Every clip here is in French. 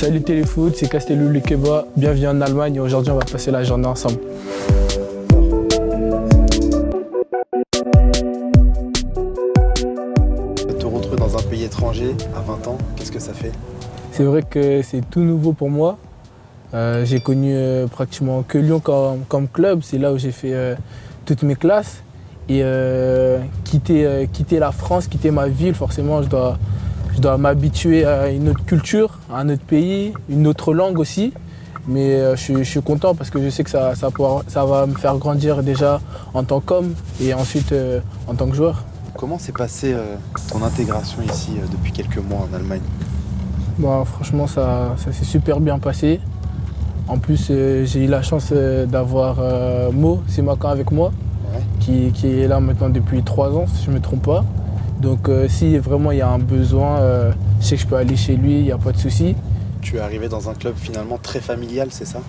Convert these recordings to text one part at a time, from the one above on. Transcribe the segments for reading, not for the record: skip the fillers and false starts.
Salut Téléfoot, c'est Castello Luqueba, bienvenue en Allemagne et aujourd'hui on va passer la journée ensemble. Te retrouver dans un pays étranger à 20 ans, qu'est-ce que ça fait? C'est vrai que c'est tout nouveau pour moi. J'ai connu pratiquement que Lyon comme club, c'est là où j'ai fait toutes mes classes. Et quitter la France, quitter ma ville, forcément je dois m'habituer à une autre culture, à un autre pays, une autre langue aussi. Mais je suis content parce que je sais que ça va me faire grandir déjà en tant qu'homme et ensuite en tant que joueur. Comment s'est passée ton intégration ici depuis quelques mois en Allemagne? Bah, franchement, ça s'est super bien passé. En plus, j'ai eu la chance d'avoir Mo Simakan avec moi, qui est là maintenant depuis 3 ans, si je ne me trompe pas. Donc si vraiment il y a un besoin, je sais que je peux aller chez lui, il n'y a pas de souci. Tu es arrivé dans un club finalement très familial, c'est ça?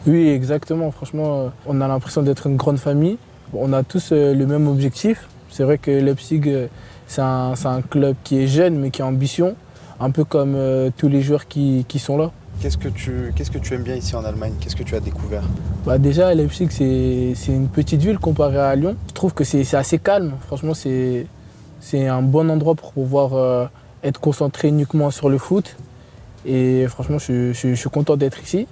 Oui, exactement. Franchement, on a l'impression d'être une grande famille. On a tous le même objectif. C'est vrai que Leipzig, c'est un club qui est jeune mais qui a ambition, un peu comme tous les joueurs qui sont là. Qu'est-ce que tu aimes bien ici en Allemagne? Qu'est-ce que tu as découvert? Bah déjà, Leipzig, c'est une petite ville comparée à Lyon. Je trouve que c'est assez calme. Franchement, c'est un bon endroit pour pouvoir être concentré uniquement sur le foot. Et franchement, je suis content d'être ici.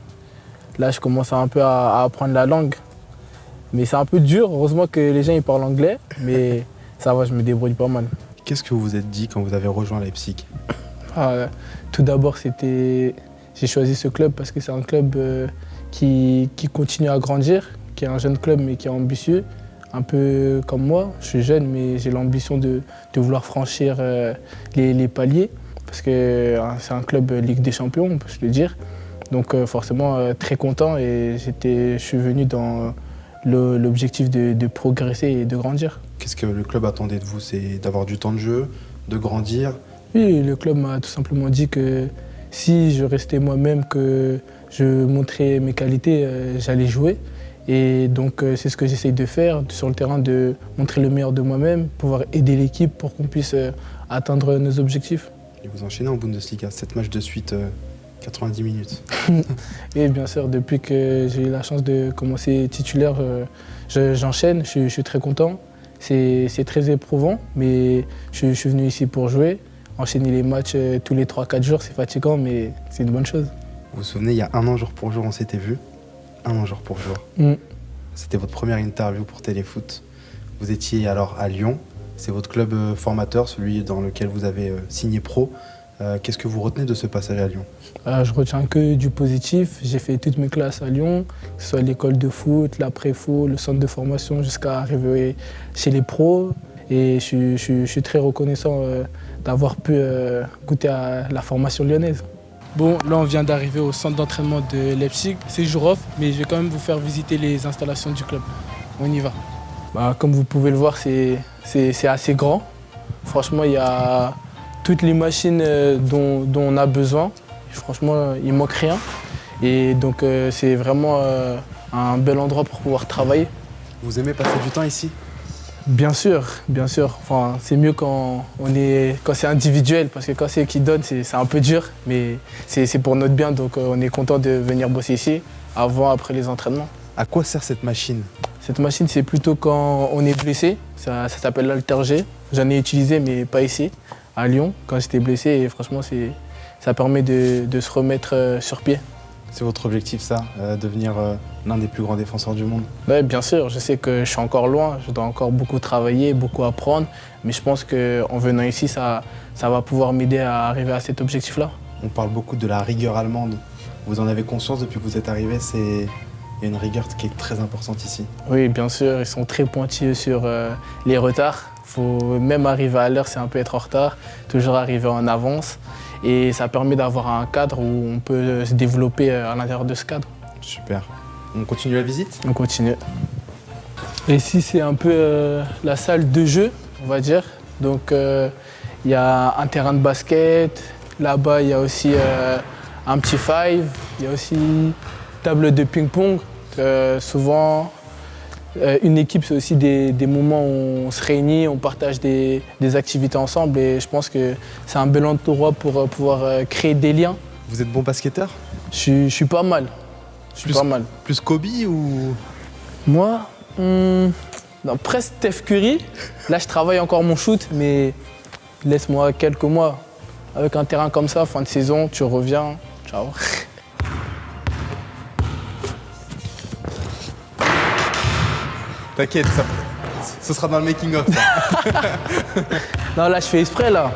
Là, je commence un peu à apprendre la langue. Mais c'est un peu dur. Heureusement que les gens ils parlent anglais. Mais ça va, je me débrouille pas mal. Qu'est-ce que vous vous êtes dit quand vous avez rejoint Leipzig? Tout d'abord, j'ai choisi ce club parce que c'est un club qui continue à grandir, qui est un jeune club mais qui est ambitieux. Un peu comme moi, je suis jeune mais j'ai l'ambition de vouloir franchir les paliers parce que c'est un club Ligue des Champions, on peut se le dire. Donc forcément très content et je suis venu dans l'objectif de progresser et de grandir. Qu'est-ce que le club attendait de vous? C'est d'avoir du temps de jeu, de grandir? Oui, le club m'a tout simplement dit que si je restais moi-même, que je montrais mes qualités, j'allais jouer. Et donc c'est ce que j'essaye de faire sur le terrain, de montrer le meilleur de moi-même, pouvoir aider l'équipe pour qu'on puisse atteindre nos objectifs. Et vous enchaînez en Bundesliga, 7 matchs de suite, 90 minutes. Et bien sûr, depuis que j'ai eu la chance de commencer titulaire, j'enchaîne, je suis très content. C'est très éprouvant, mais je suis venu ici pour jouer. Enchaîner les matchs tous les 3-4 jours, c'est fatigant, mais c'est une bonne chose. Vous vous souvenez, il y a 1 an jour pour jour, on s'était vu. 1 an jour pour jour. C'était votre première interview pour Téléfoot. Vous étiez alors à Lyon. C'est votre club formateur, celui dans lequel vous avez signé pro. Qu'est-ce que vous retenez de ce passage à Lyon? Je retiens que du positif. J'ai fait toutes mes classes à Lyon, que ce soit l'école de foot, l'après-foot, le centre de formation, jusqu'à arriver chez les pros. Et je suis très reconnaissant d'avoir pu goûter à la formation lyonnaise. Bon, là on vient d'arriver au centre d'entraînement de Leipzig. C'est jour off, mais je vais quand même vous faire visiter les installations du club. On y va. Comme vous pouvez le voir, c'est assez grand. Franchement, il y a toutes les machines dont on a besoin. Franchement, il ne manque rien. Et donc c'est vraiment un bel endroit pour pouvoir travailler. Vous aimez passer du temps ici? Bien sûr, bien sûr. Enfin, c'est mieux quand c'est individuel, parce que quand c'est qui donne, c'est un peu dur, mais c'est pour notre bien, donc on est content de venir bosser ici, avant, après les entraînements. À quoi sert cette machine? Cette machine, c'est plutôt quand on est blessé. Ça s'appelle l'Alterg. J'en ai utilisé, mais pas ici, à Lyon, quand j'étais blessé, et franchement, ça permet de se remettre sur pied. C'est votre objectif, ça, devenir l'un des plus grands défenseurs du monde? Oui, bien sûr. Je sais que je suis encore loin. Je dois encore beaucoup travailler, beaucoup apprendre. Mais je pense qu'en venant ici, ça va pouvoir m'aider à arriver à cet objectif-là. On parle beaucoup de la rigueur allemande. Vous en avez conscience depuis que vous êtes arrivé? Il y a une rigueur qui est très importante ici. Oui, bien sûr. Ils sont très pointilleux sur les retards. Il faut même arriver à l'heure, c'est un peu être en retard. Toujours arriver en avance. Et ça permet d'avoir un cadre où on peut se développer à l'intérieur de ce cadre. Super. On continue la visite? On continue. Et ici, c'est un peu la salle de jeu, on va dire. Donc, il y a un terrain de basket. Là-bas, il y a aussi un petit five. Il y a aussi une table de ping-pong. Souvent, une équipe, c'est aussi des moments où on se réunit, on partage des activités ensemble. Et je pense que c'est un bel endroit pour pouvoir créer des liens Vous êtes bon basketteur? Je suis pas mal. Pas mal. Plus Kobe ou... Moi, non, presque Steph Curry. Là, je travaille encore mon shoot, mais laisse-moi quelques mois. Avec un terrain comme ça, fin de saison, tu reviens. Ciao. T'inquiète, ce sera dans le making-of. Non, là, je fais exprès, là.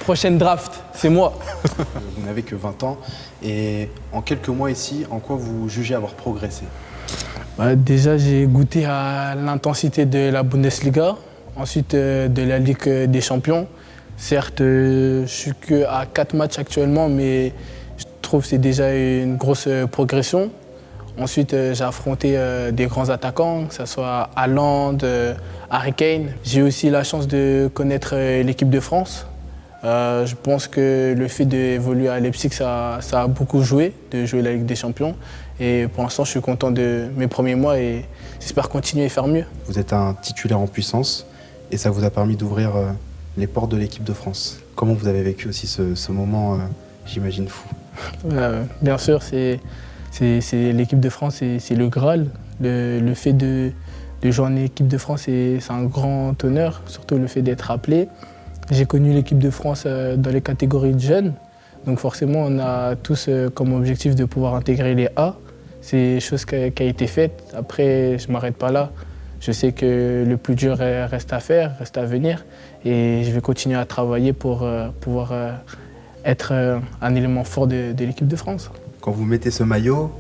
Prochaine draft, c'est moi. Vous n'avez que 20 ans et en quelques mois ici, en quoi vous jugez avoir progressé? Déjà, j'ai goûté à l'intensité de la Bundesliga, ensuite de la Ligue des Champions. Certes, je suis qu'à 4 matchs actuellement, mais je trouve que c'est déjà une grosse progression. Ensuite, j'ai affronté des grands attaquants, que ce soit Haaland, Harry Kane. J'ai aussi la chance de connaître l'équipe de France. Je pense que le fait d'évoluer à Leipzig, ça a beaucoup joué, de jouer la Ligue des Champions. Et pour l'instant, je suis content de mes premiers mois et j'espère continuer et faire mieux. Vous êtes un titulaire en puissance et ça vous a permis d'ouvrir les portes de l'équipe de France. Comment vous avez vécu aussi ce moment, j'imagine, fou? Bien sûr, c'est l'équipe de France, c'est le Graal. Le fait de jouer en équipe de France, c'est un grand honneur, surtout le fait d'être appelé. J'ai connu l'équipe de France dans les catégories de jeunes, donc forcément on a tous comme objectif de pouvoir intégrer les A. C'est chose qui a été faite. Après, je ne m'arrête pas là. Je sais que le plus dur reste à faire, reste à venir, et je vais continuer à travailler pour pouvoir être un élément fort de l'équipe de France. Quand vous mettez ce maillot,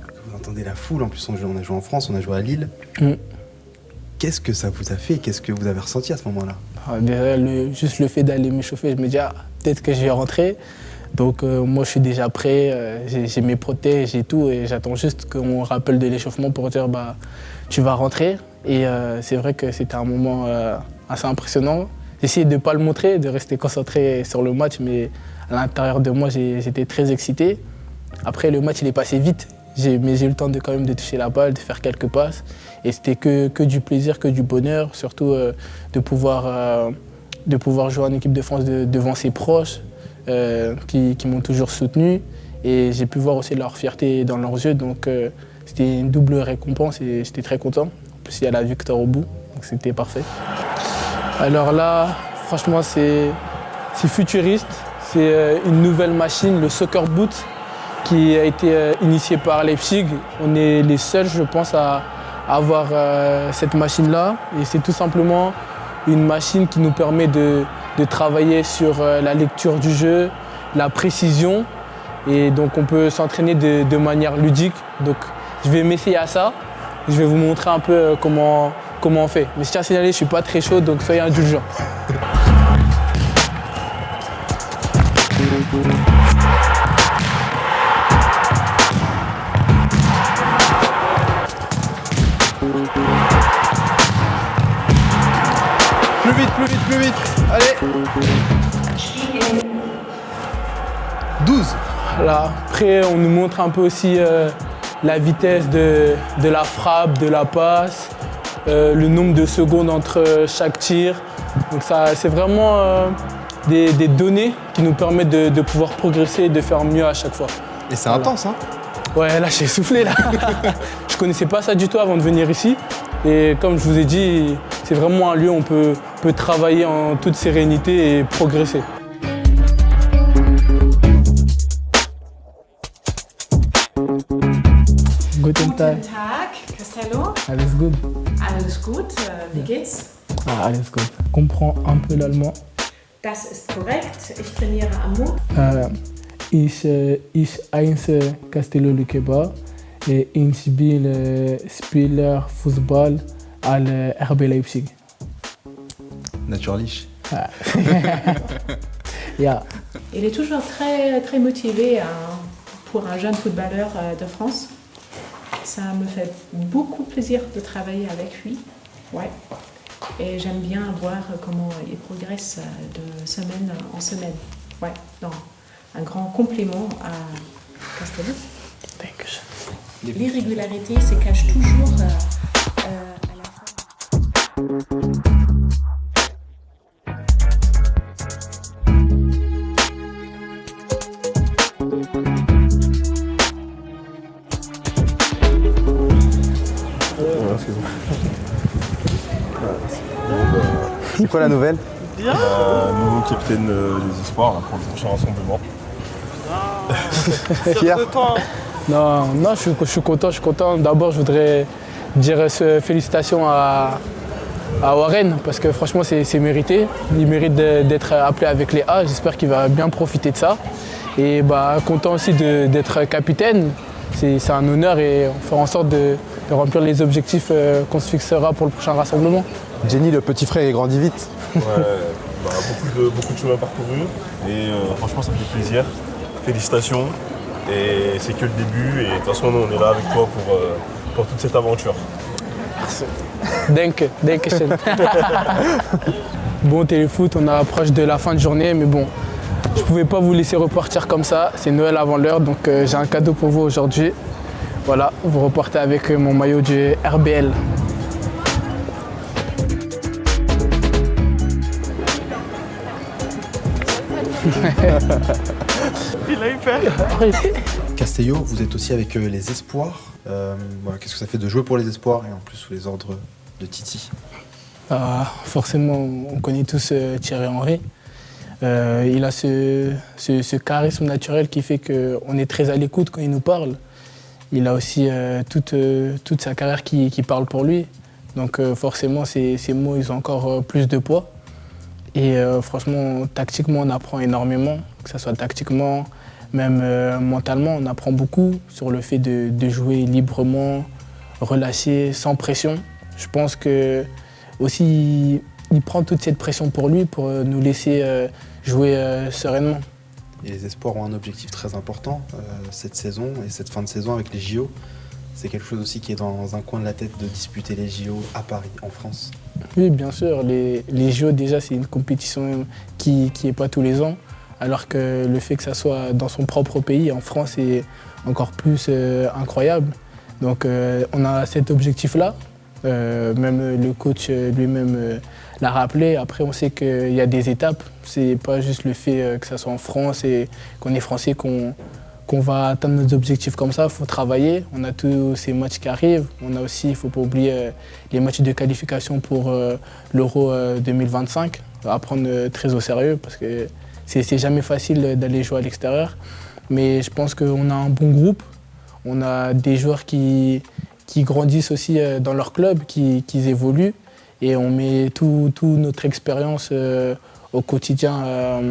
que vous entendez la foule, en plus on a joué en France, on a joué à Lille. Qu'est-ce que ça vous a fait? Qu'est-ce que vous avez ressenti à ce moment-là? Déjà, juste le fait d'aller m'échauffer, je me dis peut-être que je vais rentrer. Donc moi je suis déjà prêt, j'ai mes protèges et tout, et j'attends juste qu'on me rappelle de l'échauffement pour dire tu vas rentrer. Et c'est vrai que c'était un moment assez impressionnant. J'ai essayé de ne pas le montrer, de rester concentré sur le match, mais à l'intérieur de moi j'étais très excité. Après le match il est passé vite, mais j'ai eu le temps quand même de toucher la balle, de faire quelques passes. Et c'était que du plaisir, que du bonheur, surtout de pouvoir jouer en équipe de France devant ses proches qui m'ont toujours soutenu. Et j'ai pu voir aussi leur fierté dans leurs yeux, donc c'était une double récompense et j'étais très content. En plus, il y a la victoire au bout, donc c'était parfait. Alors là, franchement, c'est futuriste. C'est une nouvelle machine, le Soccer Boot, qui a été initié par Leipzig. On est les seuls, je pense, à avoir cette machine-là. Et c'est tout simplement une machine qui nous permet de travailler sur la lecture du jeu, la précision. Et donc on peut s'entraîner de manière ludique. Donc je vais m'essayer à ça. Je vais vous montrer un peu comment on fait. Mais je tiens à signaler, je ne suis pas très chaud, donc soyez indulgents. Plus vite, allez. 12. Là, après, on nous montre un peu aussi la vitesse de la frappe, de la passe, le nombre de secondes entre chaque tir. Donc ça, c'est vraiment des données qui nous permettent de pouvoir progresser et de faire mieux à chaque fois. Et c'est intense, hein? Ouais, là, j'ai soufflé, là. Je connaissais pas ça du tout avant de venir ici. Et comme je vous ai dit, c'est vraiment un lieu où on peut travailler en toute sérénité et progresser. Guten Tag. Guten Tag, Castello. Alles gut. Alles gut, wie geht's? Alles gut. Je comprends un peu l'allemand. Das ist korrekt. Ich trainiere am MOOC. Ich heiße Castello Luqueba et ich bin Spieler Fußball à RB Leipzig. Naturlich. Yeah. Il est toujours très, très motivé pour un jeune footballeur de France. Ça me fait beaucoup plaisir de travailler avec lui. Ouais. Et j'aime bien voir comment il progresse de semaine en semaine. Ouais, non, un grand compliment à Castello. L'irrégularité se cache toujours à la fin. C'est quoi la nouvelle? Nouveau capitaine des espoirs là, pour le prochain rassemblement. Fier? Non, je suis content. D'abord, je voudrais dire félicitations à Warren parce que franchement, c'est mérité. Il mérite d'être appelé avec les A. J'espère qu'il va bien profiter de ça. Et content aussi d'être capitaine. C'est un honneur et on fera en sorte de remplir les objectifs qu'on se fixera pour le prochain rassemblement. Jenny, le petit frère, il grandit vite. Ouais, beaucoup de chemin parcouru et franchement ça fait plaisir. Félicitations et c'est que le début et de toute façon nous on est là avec toi pour toute cette aventure. Danke schön. Bon, Téléfoot, on approche de la fin de journée, mais bon, je pouvais pas vous laisser repartir comme ça. C'est Noël avant l'heure, donc j'ai un cadeau pour vous aujourd'hui. Voilà, vous repartez avec mon maillot du RBL. Il a eu peur. Castello, vous êtes aussi avec les Espoirs. Qu'est-ce que ça fait de jouer pour les Espoirs et en plus sous les ordres de Titi? Forcément, on connaît tous Thierry Henry. Il a ce charisme naturel qui fait qu'on est très à l'écoute quand il nous parle. Il a aussi toute sa carrière qui parle pour lui. Donc forcément, ces mots, ils ont encore plus de poids. Et franchement, tactiquement, on apprend énormément, que ce soit tactiquement, même mentalement, on apprend beaucoup sur le fait de jouer librement, relâché, sans pression. Je pense que aussi, il prend toute cette pression pour lui, pour nous laisser jouer sereinement. Et les Espoirs ont un objectif très important cette saison et cette fin de saison avec les JO. C'est quelque chose aussi qui est dans un coin de la tête de disputer les JO à Paris, en France. Oui, bien sûr. Les JO, déjà, c'est une compétition qui n'est pas tous les ans. Alors que le fait que ça soit dans son propre pays, en France, c'est encore plus incroyable. Donc on a cet objectif-là. Même le coach lui-même l'a rappelé. Après, on sait qu'il y a des étapes. C'est pas juste le fait que ça soit en France et qu'on est français qu'on va atteindre nos objectifs comme ça. Il faut travailler. On a tous ces matchs qui arrivent. On a aussi, il ne faut pas oublier, les matchs de qualification pour l'Euro 2025. À prendre très au sérieux parce que c'est jamais facile d'aller jouer à l'extérieur. Mais je pense qu'on a un bon groupe. On a des joueurs qui grandissent aussi dans leur club, qui évoluent. Et on met toute notre expérience au quotidien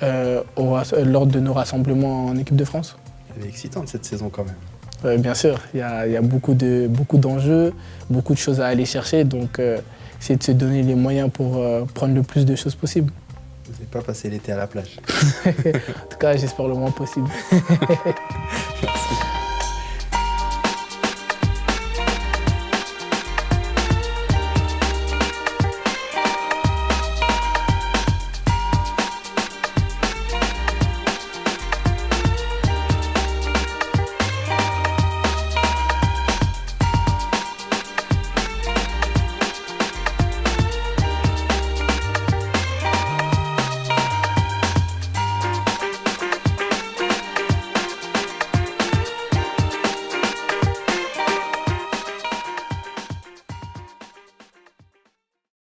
lors de nos rassemblements en équipe de France. Elle est excitante cette saison quand même. Bien sûr, il y a beaucoup d'enjeux, beaucoup de choses à aller chercher. Donc c'est de se donner les moyens pour prendre le plus de choses possible. Vous n'avez pas passé l'été à la plage. En tout cas, j'espère le moins possible.